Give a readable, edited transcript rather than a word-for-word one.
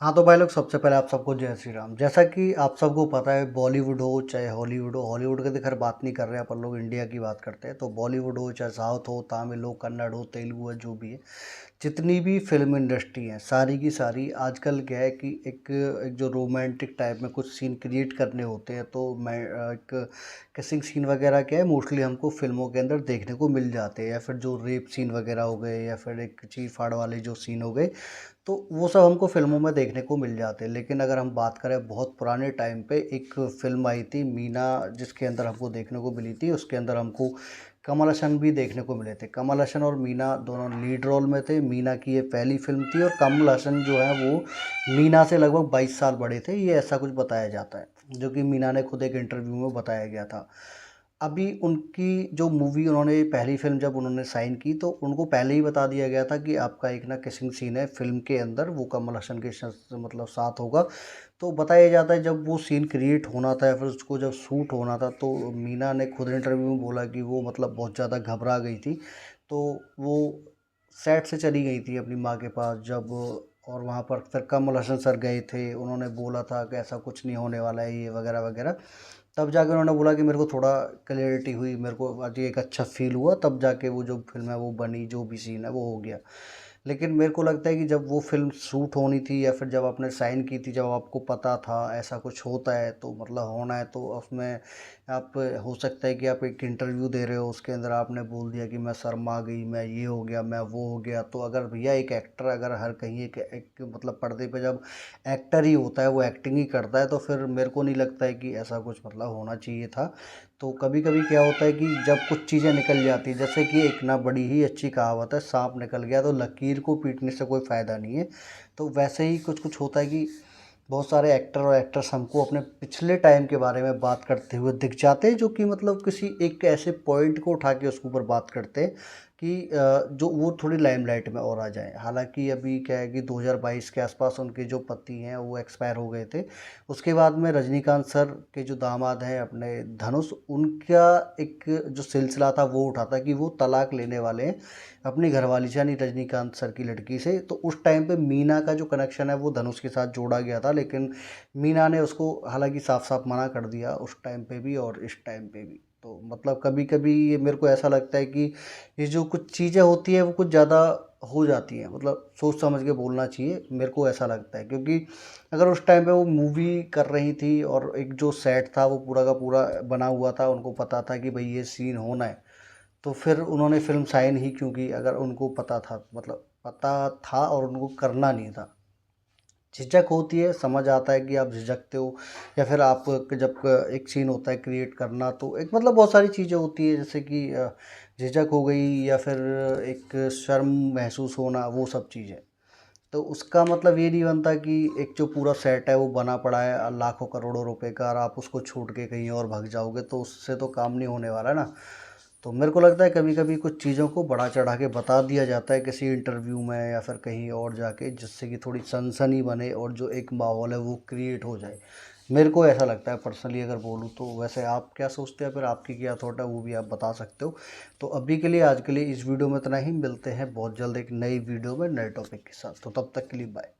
हाँ, तो भाई लोग सबसे पहले आप सबको जय श्री राम। जैसा कि आप सबको पता है बॉलीवुड हो चाहे हॉलीवुड हो, हॉलीवुड की तो खैर बात नहीं कर रहे हैं अपन लोग, इंडिया की बात करते हैं। तो बॉलीवुड हो चाहे साउथ हो, तमिल हो, कन्नड़ हो, तेलुगु हो, जो भी है, जितनी भी फिल्म इंडस्ट्री है सारी की सारी आजकल क्या है कि एक एक जो रोमांटिक टाइप में कुछ सीन क्रिएट करने होते हैं, तो मैं एक किसिंग सीन वगैरह क्या है मोस्टली हमको फिल्मों के अंदर देखने को मिल जाते हैं, या फिर जो रेप सीन वगैरह हो गए, या फिर एक चीर फाड़ वाले जो सीन हो गए, तो वो सब हमको फ़िल्मों में देखने को मिल जाते हैं। लेकिन अगर हम बात करें बहुत पुराने टाइम पे, एक फ़िल्म आई थी मीना, जिसके अंदर हमको देखने को मिली थी। उसके अंदर हमको कमल हसन भी देखने को मिले थे। कमल हसन और मीना दोनों लीड रोल में थे। मीना की ये पहली फ़िल्म थी और कमल हसन जो है वो मीना से लगभग 22 साल बड़े थे, ये ऐसा कुछ बताया जाता है, जो कि मीना ने खुद एक इंटरव्यू में बताया गया था। अभी उनकी जो मूवी, उन्होंने पहली फ़िल्म जब उन्होंने साइन की तो उनको पहले ही बता दिया गया था कि आपका एक ना किसिंग सीन है फ़िल्म के अंदर, वो कमल हसन के मतलब साथ होगा। तो बताया जाता है जब वो सीन क्रिएट होना था या फिर उसको जब शूट होना था, तो मीना ने खुद इंटरव्यू में बोला कि वो मतलब बहुत ज़्यादा घबरा गई थी। तो वो सेट से चली गई थी अपनी माँ के पास जब, और वहाँ पर फिर कमल हसन सर गए थे, उन्होंने बोला था कि ऐसा कुछ नहीं होने वाला है ये वगैरह वगैरह। तब जाके उन्होंने बोला कि मेरे को थोड़ा क्लैरिटी हुई, मेरे को आज एक अच्छा फ़ील हुआ, तब जाके वो जो फ़िल्म है वो बनी, जो भी सीन है वो हो गया। लेकिन मेरे को लगता है कि जब वो फ़िल्म शूट होनी थी या फिर जब आपने साइन की थी, जब आपको पता था ऐसा कुछ होता है तो मतलब होना है, तो उसमें आप, हो सकता है कि आप एक इंटरव्यू दे रहे हो, उसके अंदर आपने बोल दिया कि मैं शर्मा गई, मैं ये हो गया, मैं वो हो गया। तो अगर भैया एक एक्टर अगर हर कहीं एक मतलब पर्दे पे जब एक्टर ही होता है, वो एक्टिंग ही करता है, तो फिर मेरे को नहीं लगता है कि ऐसा कुछ मतलब होना चाहिए था। तो कभी कभी क्या होता है कि जब कुछ चीज़ें निकल जाती हैं, जैसे कि एक ना बड़ी ही अच्छी कहावत है, सांप निकल गया तो लकीर को पीटने से कोई फ़ायदा नहीं है। तो वैसे ही कुछ कुछ होता है कि बहुत सारे एक्टर और एक्ट्रेस हमको अपने पिछले टाइम के बारे में बात करते हुए दिख जाते हैं, जो कि मतलब किसी एक ऐसे पॉइंट को उठा के उसके ऊपर बात करते हैं कि जो वो थोड़ी लाइमलाइट में और आ जाए। हालांकि अभी क्या है कि 2022 के आसपास उनके जो पति हैं वो एक्सपायर हो गए थे। उसके बाद में रजनीकांत सर के जो दामाद हैं अपने धनुष, उनका एक जो सिलसिला था वो उठा था कि वो तलाक लेने वाले हैं अपनी घरवाली से, यानी रजनीकांत सर की लड़की से। तो उस टाइम पे मीना का जो कनेक्शन है वो धनुष के साथ जोड़ा गया था, लेकिन मीना ने उसको हालांकि साफ साफ मना कर दिया उस टाइम पे भी और इस टाइम पे भी। तो मतलब कभी कभी ये मेरे को ऐसा लगता है कि ये जो कुछ चीज़ें होती है वो कुछ ज़्यादा हो जाती हैं, मतलब सोच समझ के बोलना चाहिए, मेरे को ऐसा लगता है। क्योंकि अगर उस टाइम पे वो मूवी कर रही थी और एक जो सेट था वो पूरा का पूरा बना हुआ था, उनको पता था कि भाई ये सीन होना है, तो फिर उन्होंने फ़िल्म साइन ही क्यों की? अगर उनको पता था, मतलब पता था और उनको करना नहीं था। झिझक होती है, समझ आता है कि आप झिझकते हो, या फिर आप जब एक सीन होता है क्रिएट करना, तो एक मतलब बहुत सारी चीज़ें होती है, जैसे कि झिझक हो गई या फिर एक शर्म महसूस होना, वो सब चीज़ें। तो उसका मतलब ये नहीं बनता कि एक जो पूरा सेट है वो बना पड़ा है लाखों करोड़ों रुपए का, और आप उसको छोड़ के कहीं और भाग जाओगे, तो उससे तो काम नहीं होने वाला ना। तो मेरे को लगता है कभी कभी कुछ चीज़ों को बढ़ा चढ़ा के बता दिया जाता है किसी इंटरव्यू में या फिर कहीं और जाके, जिससे कि थोड़ी सनसनी बने और जो एक माहौल है वो क्रिएट हो जाए। मेरे को ऐसा लगता है पर्सनली अगर बोलूँ तो। वैसे आप क्या सोचते हैं, फिर आपकी क्या थॉट है वो भी आप बता सकते हो। तो अभी के लिए, आज के लिए इस वीडियो में इतना ही। मिलते हैं बहुत जल्द एक नई वीडियो में नए टॉपिक के साथ, तो तब तक के लिए बाय।